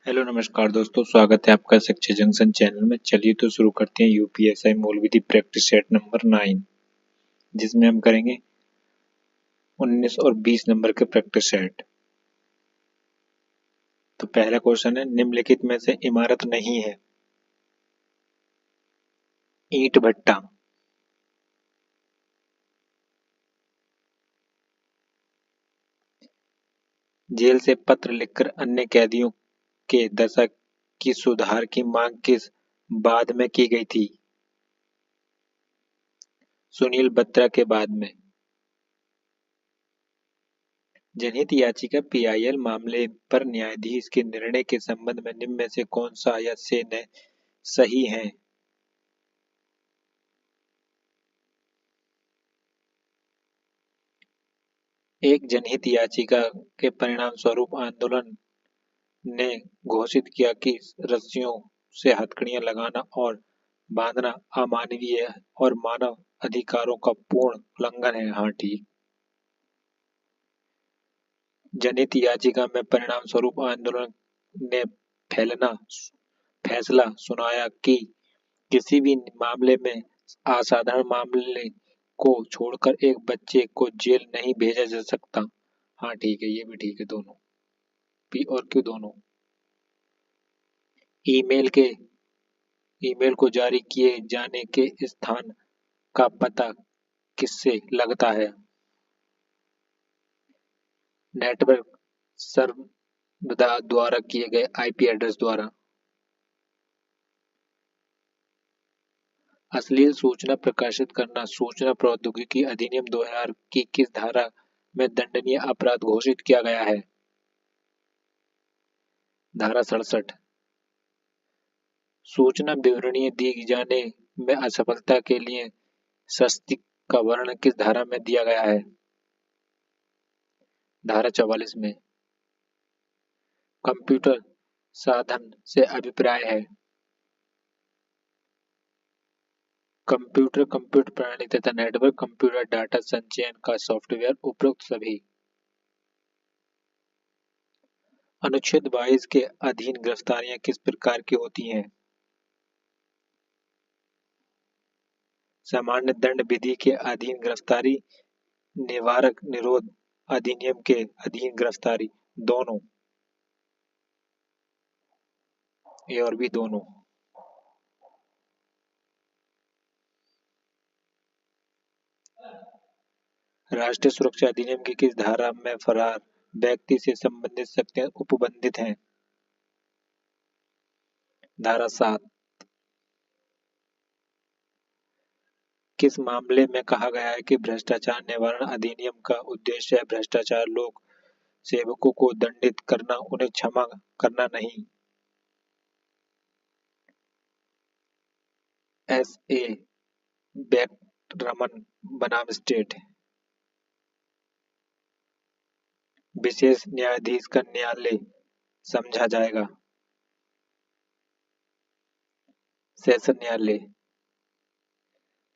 Hello नमस्कार दोस्तों, स्वागत है आपका शिक्षा जंक्शन चैनल में। चलिए तो शुरू करते हैं यूपीएसआई मूल विधि प्रैक्टिस सेट नंबर 9, जिसमें हम करेंगे 19 और 20 नंबर के प्रैक्टिस सेट। तो पहला क्वेश्चन है, निम्नलिखित में से इमारत नहीं है। ईंट भट्टा, जेल से पत्र लिखकर अन्य कैदियों के दशा की सुधार की मांग किस बाद में की गई थी? सुनील बत्रा के बाद में। जनहित याचिका पीआईएल मामले पर न्यायाधीश के निर्णय के संबंध में निम्न में से कौन सा या से न सही है? एक जनहित याचिका के परिणाम स्वरूप आंदोलन ने घोषित किया कि रस्सियों से हथकड़ियां लगाना और बांधना अमानवीय और मानव अधिकारों का पूर्ण उल्लंघन है। हाँ, ठीक। जनहित याचिका में परिणाम स्वरूप आंदोलन ने फैसला सुनाया कि किसी भी मामले में असाधारण मामले को छोड़कर एक बच्चे को जेल नहीं भेजा जा सकता। हाँ, ठीक है, ये भी ठीक है। दोनों पी और क्यू दोनों। ईमेल को जारी किए जाने के स्थान का पता किससे लगता है? नेटवर्क सर्वर द्वारा किए गए आईपी एड्रेस द्वारा। अश्लील सूचना प्रकाशित करना सूचना प्रौद्योगिकी अधिनियम 2000 की किस धारा में दंडनीय अपराध घोषित किया गया है? धारा 67। सूचना विवरणीय दी जाने में असफलता के लिए सस्ती का वर्णन किस धारा में दिया गया है? धारा 44 में। कंप्यूटर साधन से अभिप्राय है कंप्यूटर प्रणाली तथा नेटवर्क कंप्यूटर डाटा संचयन का सॉफ्टवेयर। उपरोक्त सभी। अनुच्छेद 22 के अधीन गिरफ्तारियां किस प्रकार की होती हैं? सामान्य दंड विधि के अधीन गिरफ्तारी, निवारक निरोध अधिनियम के अधीन गिरफ्तारी। दोनों। ए और बी दोनों। राष्ट्रीय सुरक्षा अधिनियम की किस धारा में फरार व्यक्ति से संबंधित शक्तियां उपबंधित हैं? धारा 7। किस मामले में कहा गया है कि भ्रष्टाचार निवारण अधिनियम का उद्देश्य है भ्रष्टाचार लोक सेवकों को दंडित करना, उन्हें क्षमा करना नहीं? एस ए वेंकटरमन बनाम स्टेट। विशेष न्यायाधीश का न्यायालय समझा जाएगा? सेशन न्यायालय।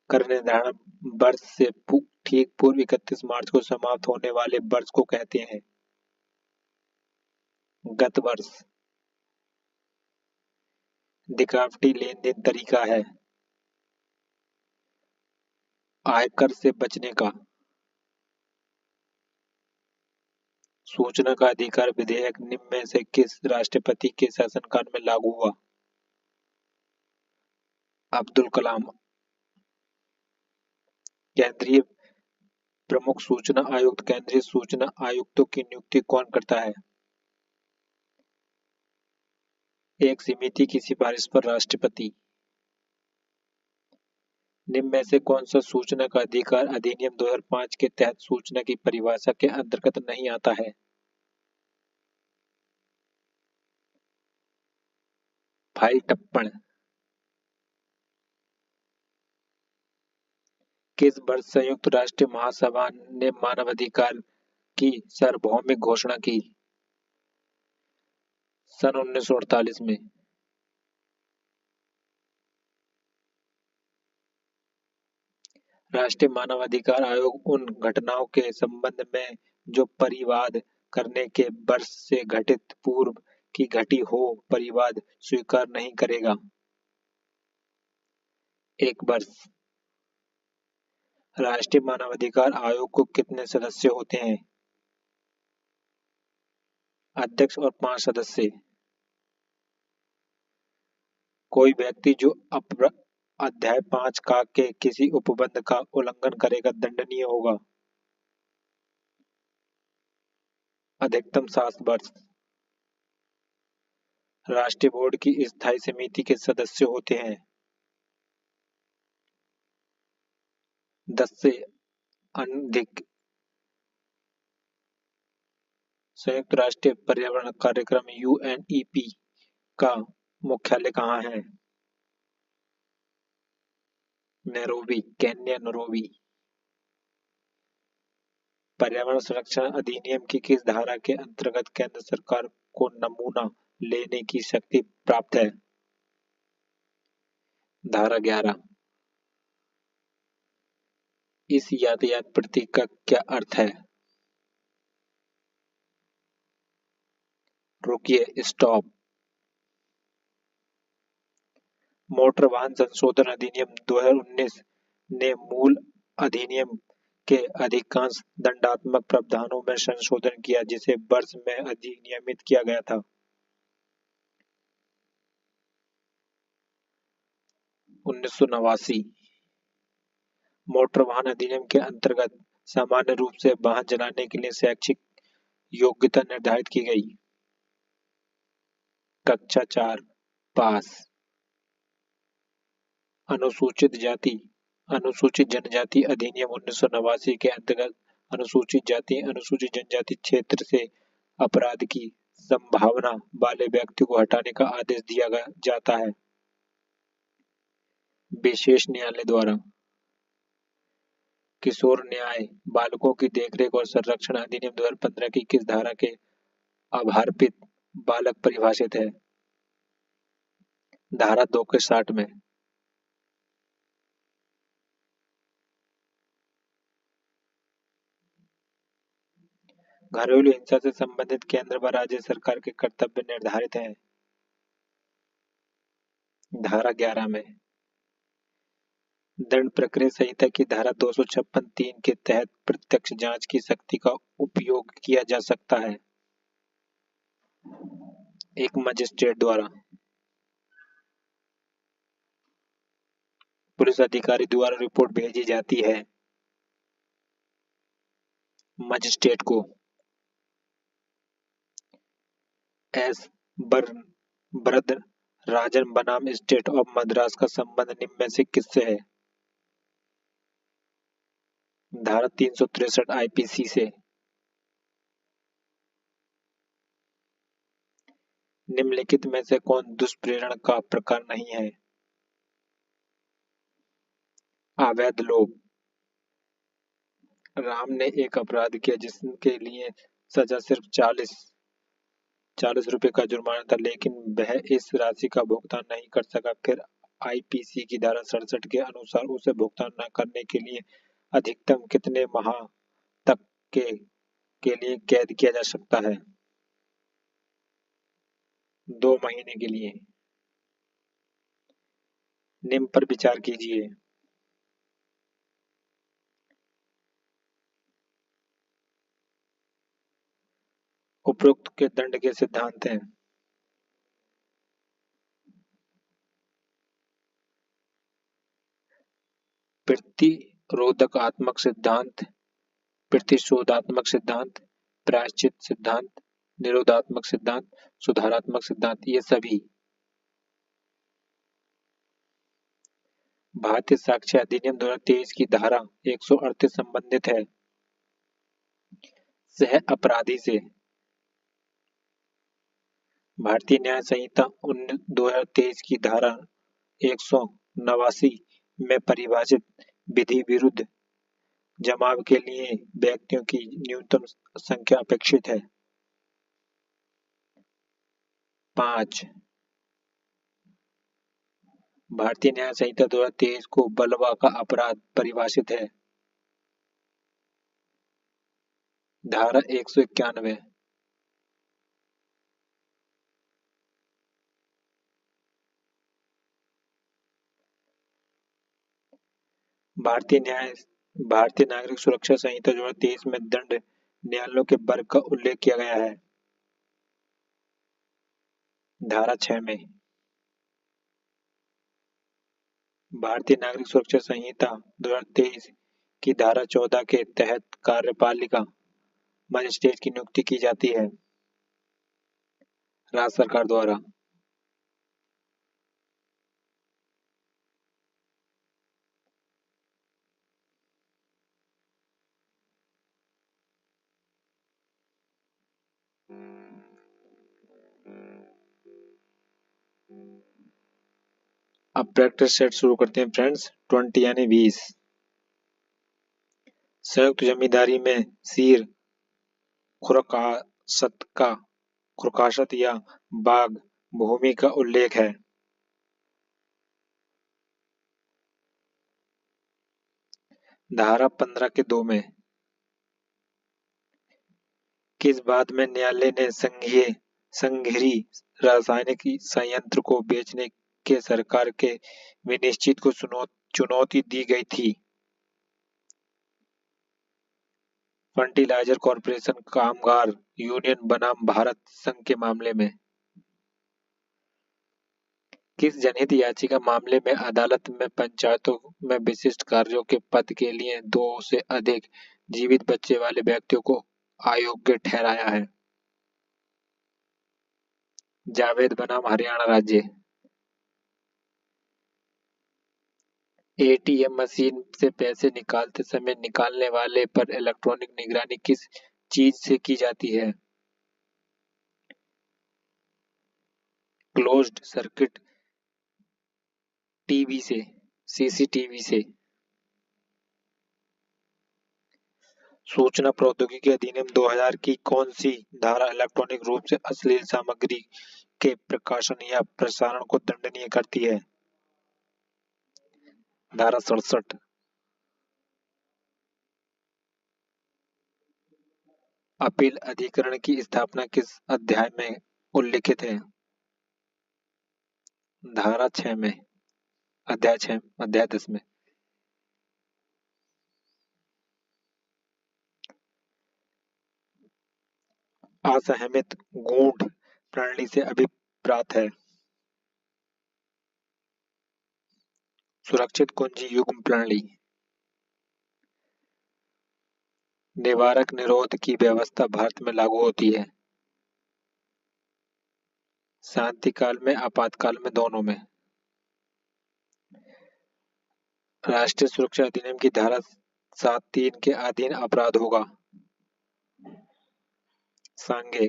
कर निर्धारण वर्ष से ठीक पूर्व 31 मार्च को समाप्त होने वाले वर्ष को कहते हैं? गत वर्ष। दिखावटी लेन देन तरीका है आयकर से बचने का। सूचना का अधिकार विधेयक निम्न में से किस राष्ट्रपति के शासनकाल में लागू हुआ? अब्दुल कलाम। केंद्रीय प्रमुख सूचना आयुक्त केंद्रीय सूचना आयुक्तों की नियुक्ति कौन करता है? एक समिति की सिफारिश पर राष्ट्रपति। निम्न में से कौन सा सूचना का अधिकार अधिनियम 2005 के तहत सूचना की परिभाषा के अंतर्गत नहीं आता है? फाइल टप्पण। किस वर्ष संयुक्त राष्ट्र महासभा ने मानवाधिकार की सार्वभौमिक घोषणा की? सन 1948 में। राष्ट्रीय मानवाधिकार आयोग उन घटनाओं के संबंध में जो परिवाद करने के वर्ष से घटित पूर्व की घटी हो परिवाद स्वीकार नहीं करेगा। 1 वर्ष। राष्ट्रीय मानवाधिकार आयोग को कितने सदस्य होते हैं? अध्यक्ष और 5 सदस्य। कोई व्यक्ति जो अध्याय 5 का के किसी उपबंध का उल्लंघन करेगा दंडनीय होगा। अधिकतम 7 वर्ष। राष्ट्रीय बोर्ड की स्थायी समिति के सदस्य होते हैं 10 से अधिक। संयुक्त राष्ट्र पर्यावरण कार्यक्रम UNEP का मुख्यालय कहाँ है? Nairobi, Kenya Nairobi. पर्यावरण संरक्षण अधिनियम की किस धारा के अंतर्गत केंद्र सरकार को नमूना लेने की शक्ति प्राप्त है? धारा 11। इस यातायात प्रतीक का क्या अर्थ है? रुकिए, स्टॉप। मोटर वाहन संशोधन अधिनियम 2019 ने मूल अधिनियम के अधिकांश दंडात्मक प्रावधानों में संशोधन किया जिसे वर्ष में अधिनियमित किया गया था। 1989। मोटर वाहन अधिनियम के अंतर्गत सामान्य रूप से वाहन चलाने के लिए शैक्षिक योग्यता निर्धारित की गई। कक्षा 4 पास। अनुसूचित जाति अनुसूचित जनजाति अधिनियम 1989 के अंतर्गत अनुसूचित जाति अनुसूचित जनजाति क्षेत्र से अपराध की संभावना वाले व्यक्ति को हटाने का आदेश दिया जाता है विशेष न्यायालय द्वारा। किशोर न्याय बालकों की देखरेख और संरक्षण अधिनियम 2015 की किस धारा के आधारभूत बालक परिभाषित है? धारा 260 में। घरेलू हिंसा से संबंधित केंद्र व राज्य सरकार के कर्तव्य निर्धारित हैं। धारा 11 में। दंड प्रक्रिया संहिता की धारा 256(3) के तहत प्रत्यक्ष जांच की शक्ति का उपयोग किया जा सकता है एक मजिस्ट्रेट द्वारा। पुलिस अधिकारी द्वारा रिपोर्ट भेजी जाती है मजिस्ट्रेट को। एस वरदराजन बनाम स्टेट ऑफ मद्रास का संबंध निम्न में से किससे है? धारा 363 IPC से। निम्नलिखित में से कौन दुष्प्रेरण का प्रकार नहीं है? अवैध लोभ। राम ने एक अपराध किया जिसके लिए सजा सिर्फ 40 रुपए का जुर्माना था लेकिन वह इस राशि का भुगतान नहीं कर सका। फिर IPC की धारा 67 के अनुसार उसे भुगतान न करने के लिए अधिकतम कितने माह तक के लिए कैद किया जा सकता है? 2 महीने के लिए। निम्न पर विचार कीजिए। उपरोक्त के दंड के सिद्धांत हैं। प्रतिरोधकात्मक सिद्धांत, प्रतिशोधात्मक सिद्धांत, प्रायश्चित सिद्धांत, निरोधात्मक सिद्धांत, सुधारात्मक सिद्धांत। ये सभी भारतीय साक्ष्य अधिनियम 2023 की धारा 138 संबंधित है सह अपराधी से। भारतीय न्याय संहिता 2023 की धारा 189 में परिभाषित विधि विरुद्ध जमाव के लिए व्यक्तियों की न्यूनतम संख्या अपेक्षित है 5। भारतीय न्याय संहिता 2023 को बलवा का अपराध परिभाषित है धारा 191। भारतीय नागरिक सुरक्षा संहिता 2023 में दंड न्यायालयों के वर्ग का उल्लेख किया गया है। धारा 6 में। भारतीय नागरिक सुरक्षा संहिता 2023 की धारा 14 के तहत कार्यपालिका मजिस्ट्रेट की नियुक्ति की जाती है राज्य सरकार द्वारा। अब प्रैक्टिस सेट शुरू करते हैं फ्रेंड्स। 20 यानी 20। संयुक्त जमींदारी में सीर, खुरकाशत या बाग भूमि का उल्लेख है। धारा 15 के 2 में। किस बात में न्यायालय ने संघीय रासायनिक संयंत्र को बेचने के सरकार के विनिश्चित को चुनौती दी गई थी? फर्टिलाइजर कॉर्पोरेशन कामगार यूनियन बनाम भारत संघ के मामले में। किस जनहित याचिका मामले में अदालत में पंचायतों में विशिष्ट कार्यों के पद के लिए 2 से अधिक जीवित बच्चे वाले व्यक्तियों को अयोग्य ठहराया है? जावेद बनाम हरियाणा राज्य। एटीएम मशीन से पैसे निकालते समय निकालने वाले पर इलेक्ट्रॉनिक निगरानी किस चीज से की जाती है? क्लोज्ड सर्किट टीवी से, सीसीटीवी से। सूचना प्रौद्योगिकी अधिनियम 2000 की कौन सी धारा इलेक्ट्रॉनिक रूप से अश्लील सामग्री के प्रकाशन या प्रसारण को दंडनीय करती है? धारा 67। अपील अधिकरण की स्थापना किस अध्याय में उल्लिखित है? धारा 6 में, अध्याय 6, अध्याय 10 में। असहमत गूढ़ प्रणाली से अभिप्रात है? सुरक्षित कुंजी युग्म प्रणाली। निवारक निरोध की व्यवस्था भारत में लागू होती है? शांति काल में, आपातकाल में, दोनों में। राष्ट्रीय सुरक्षा अधिनियम की धारा 7(3) के अधीन अपराध होगा? सांगे।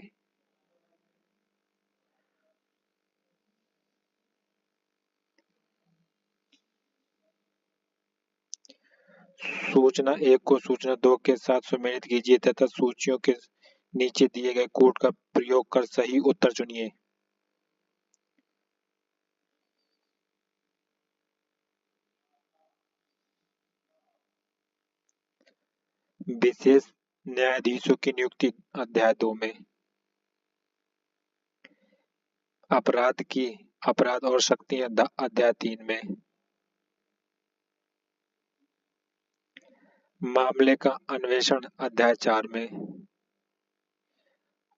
सूचना 1 को सूचना 2 के साथ सम्मिलित कीजिए तथा सूचियों के नीचे दिए गए कोड का प्रयोग कर सही उत्तर चुनिए। विशेष न्यायाधीशों की नियुक्ति अध्याय 2 में। अपराध और शक्तियां अध्याय 3 में। मामले का अन्वेषण अध्याय 4 में।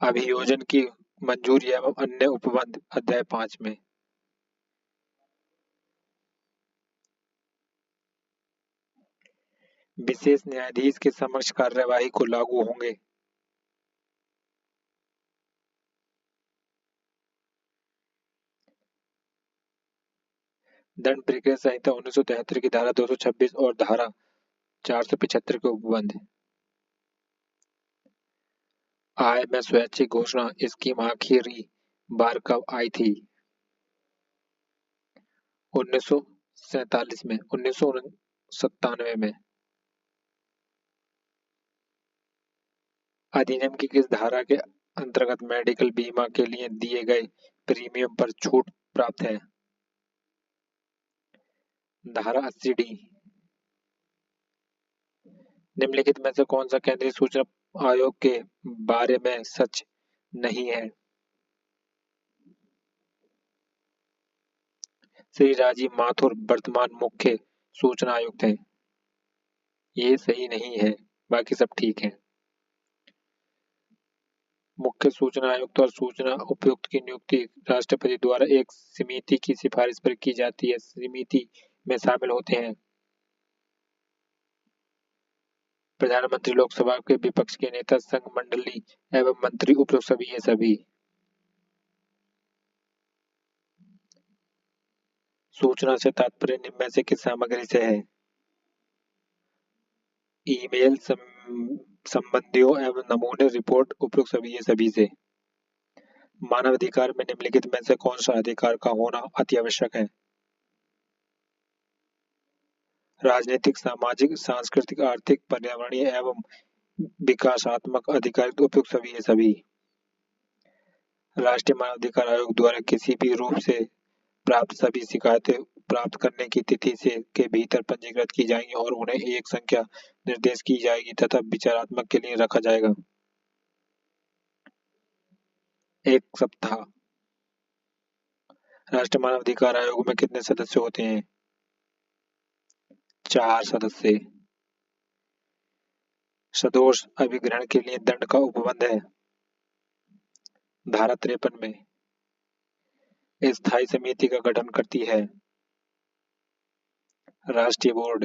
अभियोजन की मंजूरी एवं अन्य उपबंध अध्याय 5 में। विशेष न्यायाधीश के समक्ष कार्यवाही को लागू होंगे? दंड प्रक्रिया संहिता 1973 की धारा 226 और धारा 475 के उपबंध। आय में स्वैच्छिक घोषणा स्कीम आखिरी बार कब आई थी? 1947 में, 1997 में। अधिनियम की किस धारा के अंतर्गत मेडिकल बीमा के लिए दिए गए प्रीमियम पर छूट प्राप्त है? धारा 80D। निम्नलिखित में से कौन सा केंद्रीय सूचना आयोग के बारे में सच नहीं है? श्री राजीव माथुर वर्तमान मुख्य सूचना आयुक्त हैं। ये सही नहीं है, बाकी सब ठीक है। मुख्य सूचना आयुक्त और सूचना उपायुक्त की नियुक्ति राष्ट्रपति द्वारा एक समिति की सिफारिश पर की जाती है। समिति में शामिल होते हैं प्रधानमंत्री, लोकसभा के विपक्ष के नेता, संघ मंडली एवं मंत्री, उपयुक्त सभी ये सभी। सूचना से तात्पर्य निम्न में से किस सामग्री से है? ईमेल, संबंधियों एवं नमूने, रिपोर्ट, उपयुक्त सभी ये सभी से। मानव अधिकार में निम्नलिखित में से कौन सा अधिकार का होना अति आवश्यक है? राजनीतिक, सामाजिक, सांस्कृतिक, आर्थिक, पर्यावरणीय एवं विकासात्मक अधिकार, उपयुक्त सभी ये सभी। राष्ट्रीय मानवाधिकार आयोग द्वारा किसी भी रूप से प्राप्त सभी शिकायतें प्राप्त करने की तिथि से के भीतर पंजीकृत की जाएंगी और उन्हें एक संख्या निर्देश की जाएगी तथा विचारात्मक के लिए रखा जाएगा। 1 सप्ताह। राष्ट्रीय मानवाधिकार आयोग में कितने सदस्य होते हैं? 4 सदस्य। सदोष अभिग्रहण के लिए दंड का उपबंध है धारा 53 में। स्थायी समिति का गठन करती है राष्ट्रीय बोर्ड।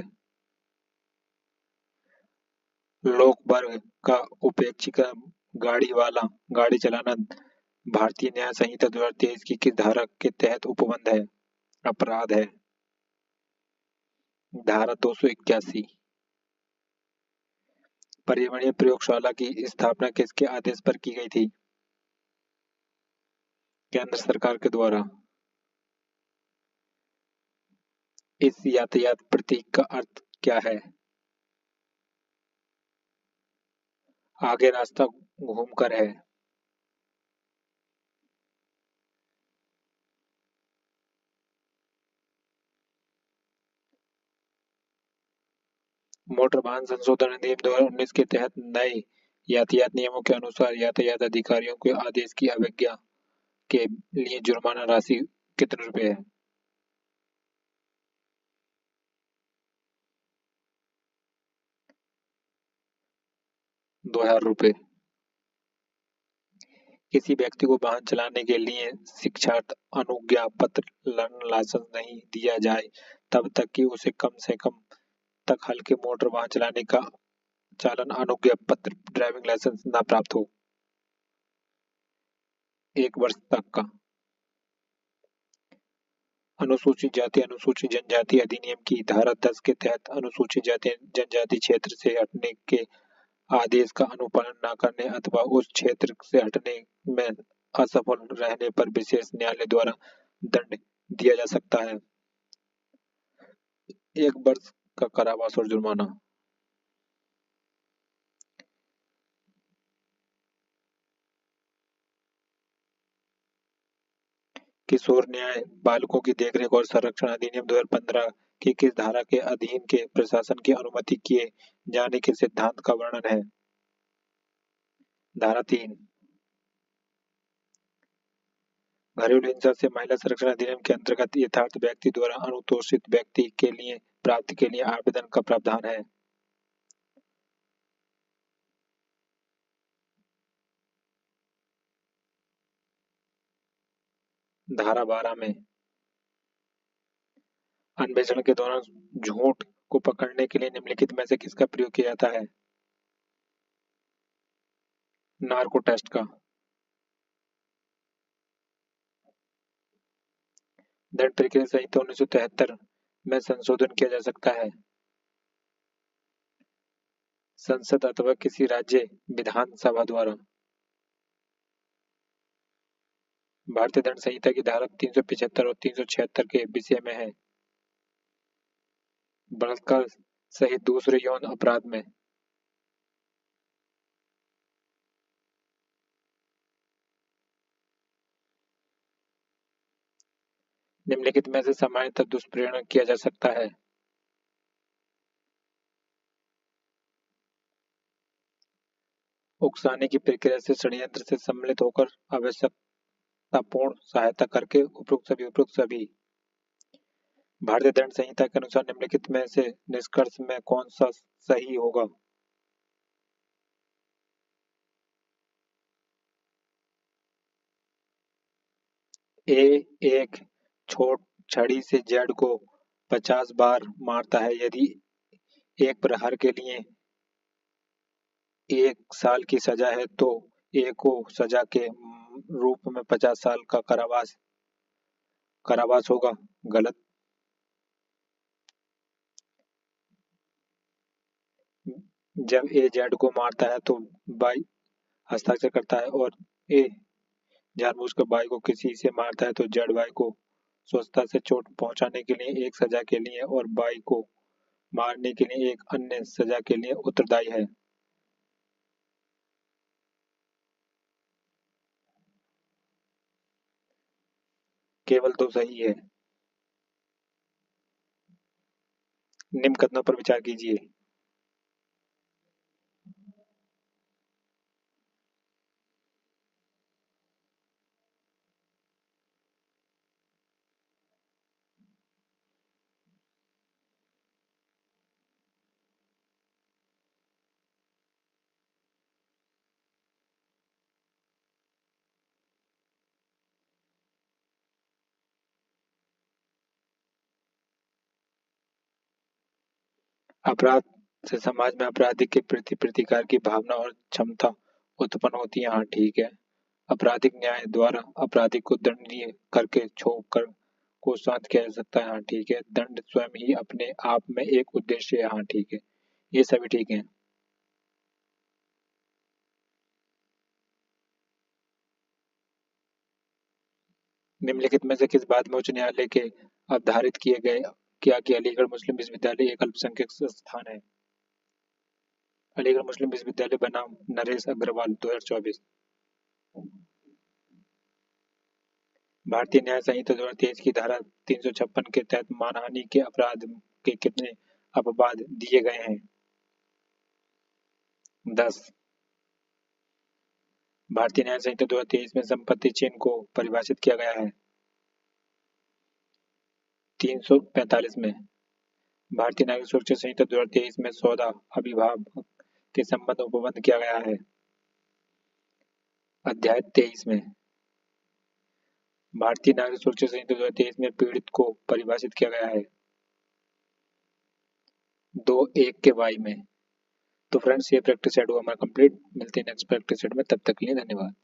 लोक वर्ग का उपेक्षिका गाड़ी वाला गाड़ी चलाना भारतीय न्याय संहिता 2023 की किस धारा के तहत उपबंध है? अपराध है धारा 281। पर्यावरणीय प्रयोगशाला की स्थापना किसके आदेश पर की गई थी? केंद्र सरकार के द्वारा। इस यातायात प्रतीक का अर्थ क्या है? आगे रास्ता घूमकर है। मोटर वाहन संशोधन अधिनियम 2019 के तहत नए यातायात नियमों के अनुसार यातायात अधिकारियों के आदेश की अवज्ञा के लिए जुर्माना राशि कितने रुपए है? 2000 रुपए। किसी व्यक्ति को वाहन चलाने के लिए शिक्षार्थ अनुज्ञा पत्र लर्निंग लाइसेंस नहीं दिया जाए तब तक कि उसे कम से कम तक हल्के मोटर वाहन चलाने का चालन अनुज्ञा पत्र ड्राइविंग लाइसेंस न प्राप्त हो। 1 वर्ष तक का। अनुसूचित जाति अनुसूचित जनजाति अधिनियम की धारा 10 के तहत अनुसूचित जाति जनजाति क्षेत्र से हटने के आदेश का अनुपालन न करने अथवा उस क्षेत्र से हटने में असफल रहने पर विशेष न्यायालय द्वारा दंड दिया जा सकता है 1 वर्ष का कारावास और जुर्माना। किशोर न्याय बालकों की देखरेख और संरक्षण अधिनियम 2015 की किस धारा के अधीन के प्रशासन की अनुमति किए जाने के सिद्धांत का वर्णन है? धारा 3। घरेलू हिंसा से महिला संरक्षण अधिनियम के अंतर्गत यथार्थ व्यक्ति द्वारा अनुतोषित व्यक्ति के लिए प्राप्ति के लिए आवेदन का प्रावधान है। धारा 12 में। अन्वेषण के दौरान झूठ को पकड़ने के लिए निम्नलिखित में से किसका प्रयोग किया जाता है? नार्को टेस्ट का। दंड प्रक्रिया संहिता 1973 में संशोधन किया जा सकता है संसद अथवा किसी राज्य विधानसभा द्वारा। भारतीय दंड संहिता की धारा 375 और 376 के विषय में है बलात्कार सहित दूसरे यौन अपराध में। निम्नलिखित में से सामान्यतः दुष्प्रेरणा किया जा सकता है? उकसाने की प्रक्रिया से षड्यंत्र से सम्मिलित होकर आवश्यकतापूर्ण सहायता करके उपयुक्त सभी। भारतीय दंड संहिता के अनुसार निम्नलिखित में से निष्कर्ष में कौन सा सही होगा? ए, एक छोट छड़ी से जेड को 50 बार मारता है। यदि एक प्रहार के लिए 1 साल की सजा है तो ए को सजा के रूप में 50 साल का कारावास होगा। गलत। जब ए जेड को मारता है तो बाई हस्ताक्षर करता है और ए जानबूझकर बाई को किसी से मारता है तो जेड बाई को स्वच्छता से चोट पहुंचाने के लिए एक सजा के लिए और बाई को मारने के लिए एक अन्य सजा के लिए उत्तरदायी है। केवल दो सही है। निम्न कथनों पर विचार कीजिए। अपराध से समाज में अपराधी के प्रति प्रतिकार की भावना और क्षमता उत्पन्न होती है। हाँ ठीक है। आपराधिक न्याय द्वारा अपराधी को दंडनीय करके छोड़ कर को शांत किया जा सकता है। हाँ ठीक है। दंड स्वयं ही अपने आप में एक उद्देश्य है। हाँ ठीक है। ये सभी ठीक है। निम्नलिखित में से किस बात में उच्च न्यायालय के अवधारित किया कि अलीगढ़ मुस्लिम विश्वविद्यालय एक अल्पसंख्यक संस्थान है? अलीगढ़ मुस्लिम विश्वविद्यालय बनाम नरेश अग्रवाल 2024। भारतीय न्याय संहिता 2023 की धारा 356 के तहत मानहानि के अपराध के कितने अपवाद दिए गए हैं? 10। भारतीय न्याय संहिता 2023 में संपत्ति चिन्ह को परिभाषित किया गया है। 345 में। भारतीय नागरिक सुरक्षा संहिता 2023 में सौदा अभिभावक के संबंध में उपबंध किया गया है। अध्याय 23 में। भारतीय नागरिक सुरक्षा संहिता 2023 में पीड़ित को परिभाषित किया गया है। 2(1) के वाई में। तो फ्रेंड्स ये प्रैक्टिस सेट हुआ हमारा कंप्लीट। मिलते हैं नेक्स्ट प्रैक्टिस सेट में, तब तक के लिए धन्यवाद।